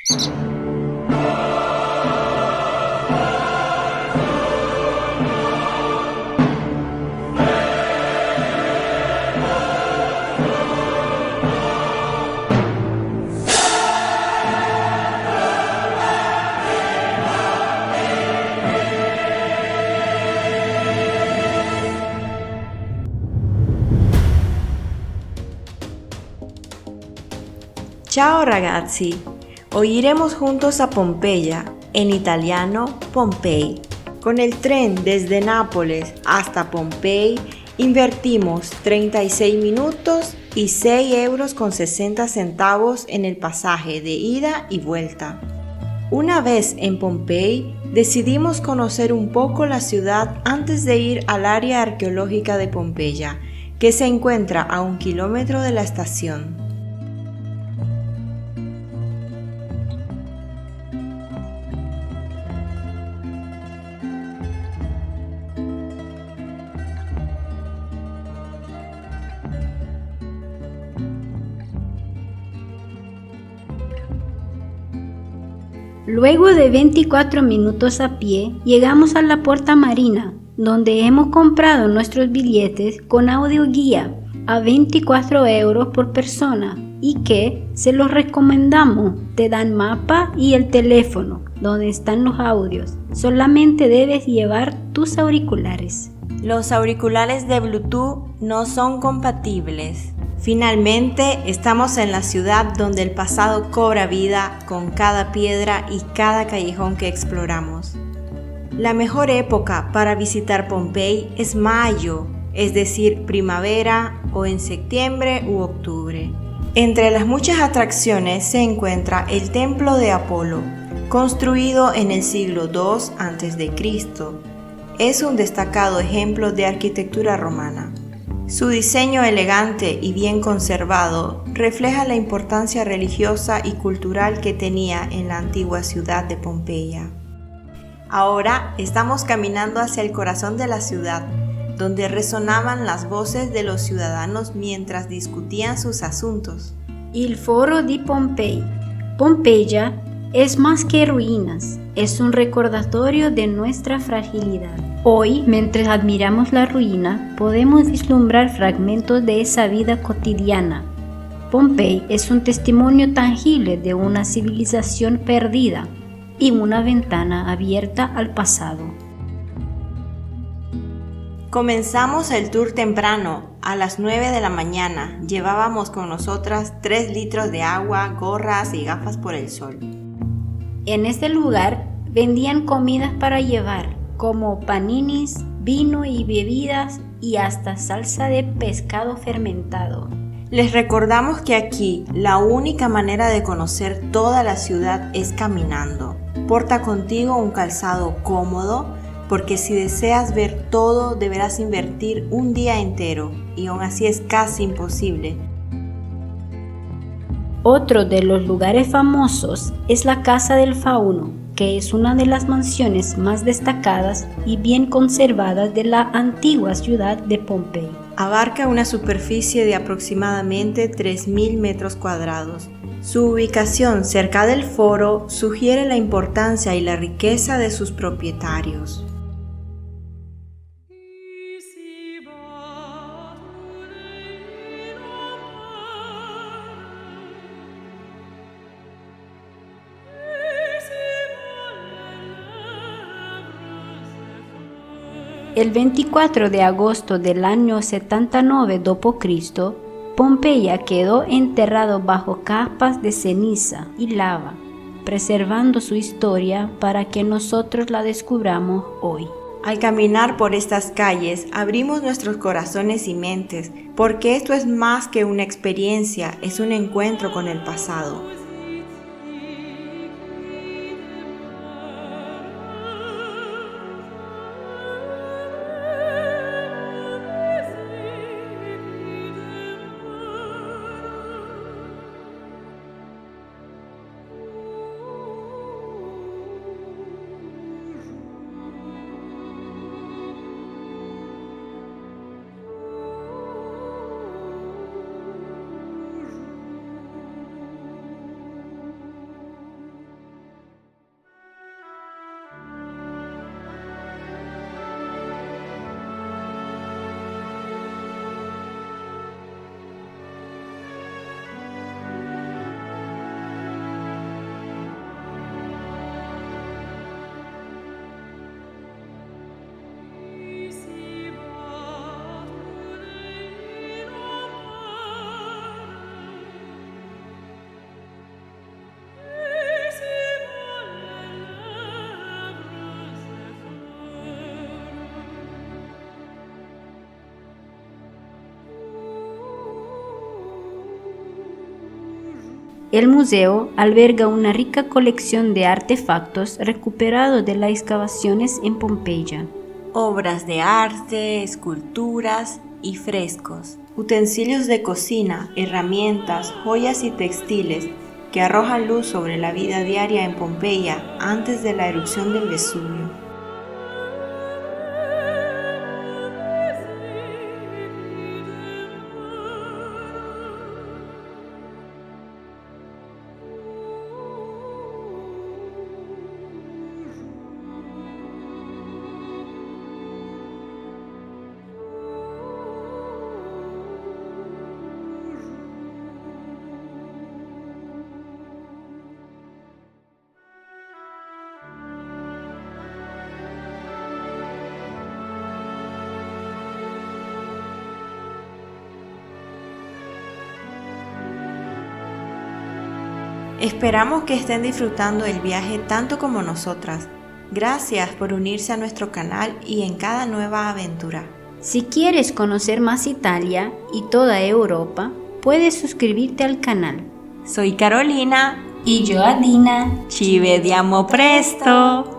Ciao ragazzi, hoy iremos juntos a Pompeya, en italiano Pompei. Con el tren desde Nápoles hasta Pompei invertimos 36 minutos y 6,60 € en el pasaje de ida y vuelta. Una vez en Pompei, decidimos conocer un poco la ciudad antes de ir al área arqueológica de Pompeya, que se encuentra a 1 kilómetro de la estación. Luego de 24 minutos a pie, llegamos a la Puerta Marina, donde hemos comprado nuestros billetes con audioguía a 24 € por persona y que se los recomendamos. Te dan mapa y el teléfono, donde están los audios. Solamente debes llevar tus auriculares. Los auriculares de Bluetooth no son compatibles. Finalmente, estamos en la ciudad donde el pasado cobra vida con cada piedra y cada callejón que exploramos. La mejor época para visitar Pompei es mayo, es decir, primavera o en septiembre u octubre. Entre las muchas atracciones se encuentra el Templo de Apolo, construido en el siglo II a.C. Es un destacado ejemplo de arquitectura romana. Su diseño elegante y bien conservado refleja la importancia religiosa y cultural que tenía en la antigua ciudad de Pompeya. Ahora estamos caminando hacia el corazón de la ciudad, donde resonaban las voces de los ciudadanos mientras discutían sus asuntos. Il Foro di Pompei. Pompeya es más que ruinas, es un recordatorio de nuestra fragilidad. Hoy, mientras admiramos la ruina, podemos vislumbrar fragmentos de esa vida cotidiana. Pompei es un testimonio tangible de una civilización perdida y una ventana abierta al pasado. Comenzamos el tour temprano, a las 9 de la mañana. Llevábamos con nosotras 3 litros de agua, gorras y gafas por el sol. En este lugar vendían comidas para llevar, como paninis, vino y bebidas y hasta salsa de pescado fermentado. Les recordamos que aquí la única manera de conocer toda la ciudad es caminando. Porta contigo un calzado cómodo, porque si deseas ver todo deberás invertir un día entero y aún así es casi imposible. Otro de los lugares famosos es la Casa del Fauno, que es una de las mansiones más destacadas y bien conservadas de la antigua ciudad de Pompei. Abarca una superficie de aproximadamente 3.000 metros cuadrados. Su ubicación cerca del foro sugiere la importancia y la riqueza de sus propietarios. El 24 de agosto del año 79 d.C., Pompeya quedó enterrado bajo capas de ceniza y lava, preservando su historia para que nosotros la descubramos hoy. Al caminar por estas calles, abrimos nuestros corazones y mentes, porque esto es más que una experiencia, es un encuentro con el pasado. El museo alberga una rica colección de artefactos recuperados de las excavaciones en Pompeya. Obras de arte, esculturas y frescos, utensilios de cocina, herramientas, joyas y textiles que arrojan luz sobre la vida diaria en Pompeya antes de la erupción del Vesubio. Esperamos que estén disfrutando el viaje tanto como nosotras. Gracias por unirse a nuestro canal y en cada nueva aventura. Si quieres conocer más Italia y toda Europa, puedes suscribirte al canal. Soy Carolina y yo Adina. Ci vediamo presto!